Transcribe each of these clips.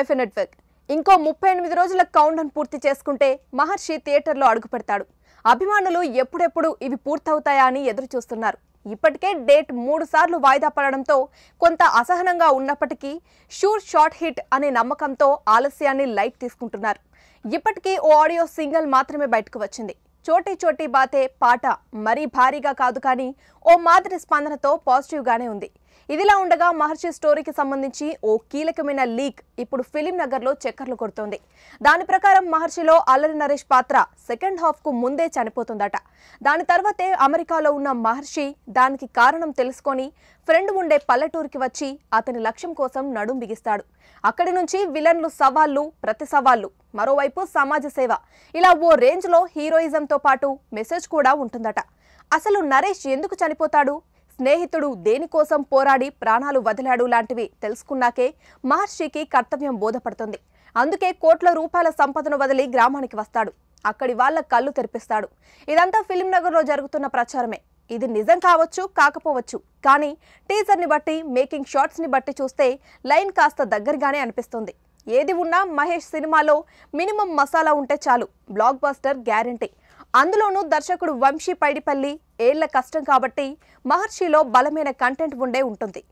ఐఫై network. ఇంకో 38 రోజుల countdown పూర్తి చేసుకుంటే మహర్షి థియేటర్లో అడుగుపెడతాడు. అభిమానులు ఎప్పుడెప్పుడు ఇవి పూర్తవుతాయా అని ఎదురు చూస్తున్నారు. ఇప్పటికే డేట్ 3 సార్లు వాయిదా పడడంతో కొంత అసహనంగా ఉన్నప్పటికీ షార్ట్ హిట్ అనే నమ్మకంతో ఆలస్యాన్ని లైట్ తీసుకుంటున్నారు. ఇప్పటికీ ఓ ఆడియో సింగిల్ మాత్రమే బయటకు వచ్చింది. చోటీ చోటీ బాతే పాట మరీ భారీగా కాదు కానీ ఓ మాదిరి స్పందనతో పాజిటివ్గానే ఉంది. ఇదిలా ఉండగా మహర్షి స్టోరీకి సంబంధించి ఓ కీలకమైన లీక్ ఇప్పుడు ఫిలిం నగర్లో చక్కర్లు కొడుతోంది. దాని ప్రకారం మహర్షిలో అల్లరి నరేష్ పాత్ర సెకండ్ హాఫ్కు ముందే చనిపోతుందట. దాని తర్వాతే అమెరికాలో ఉన్న మహర్షి దానికి కారణం తెలుసుకొని ఫ్రెండ్ ఉండే పల్లెటూరికి వచ్చి అతని లక్ష్యం కోసం నడుం బిగిస్తాడు. అక్కడి నుంచి విలన్లు సవాళ్లు ప్రతి సవాళ్లు, మరోవైపు సమాజ సేవ, ఇలా ఓ రేంజ్లో హీరోయిజంతో పాటు మెసేజ్ కూడా ఉంటుందట. అసలు నరేష్ ఎందుకు చనిపోతాడు, స్నేహితుడు దేనికోసం పోరాడి ప్రాణాలు వదిలాడు లాంటివి తెలుసుకున్నాకే మహర్షికి కర్తవ్యం బోధపడుతుంది. అందుకే కోట్ల రూపాయల సంపదను వదిలి గ్రామానికి వస్తాడు. అక్కడి వాళ్ళ కళ్ళు తెరిపిస్తాడు. ఇదంతా ఫిలిం నగర్లో జరుగుతున్న ప్రచారమే. ఇది నిజం కావచ్చు కాకపోవచ్చు, కానీ టీజర్ని బట్టి మేకింగ్ షాట్స్ని బట్టి చూస్తే లైన్ కాస్త దగ్గరగానే అనిపిస్తుంది. ఏది ఉన్నా మహేష్ సినిమాలో మినిమం మసాలా ఉంటే చాలు, బ్లాక్ బస్టర్ గ్యారంటీ. అందులోనూ దర్శకుడు వంశీ పైడిపల్లి ఏళ్ల కష్టం కాబట్టి మహర్షిలో బలమైన కంటెంట్ ఉండే ఉంటుంది.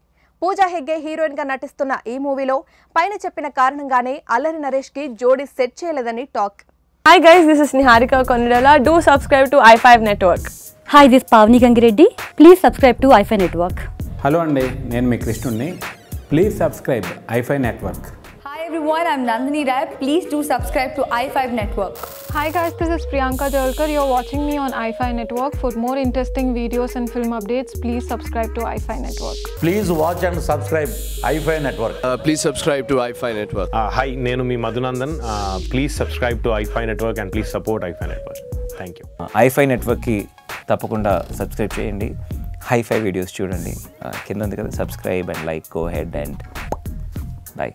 పూజా హెగ్డే హీరోయిన్ గా నటిస్తున్న ఈ మూవీలో పైన చెప్పిన కారణంగానే అల్లరి నరేష్ కి జోడీ సెట్ చేయలేదని talk. Hi guys, this is Niharika Konidala. Do subscribe to i5 Network. Hi, this is Pavni Gangireddy. Please subscribe to i5 Network. Hello అండి, నేను మీ కృష్ణుడిని. Please subscribe i five network. Hi everyone, I'm Nandini Rai. Please do subscribe to i5 Network. Hi guys, this is Priyanka Jalkar. You're watching me on iFi Network. For more interesting videos and film updates, please subscribe to iFi Network. Please watch and subscribe iFi Network. Please subscribe to iFi Network. Hi, నేను మీ Madhunandan. Please subscribe to iFi Network and please support iFi Network. Thank you. iFi Networkకి తప్పకుండా subscribe చేయండి. Hi-fi videos చూడండి. కింద ఉంది కదా subscribe and like. Go head and by.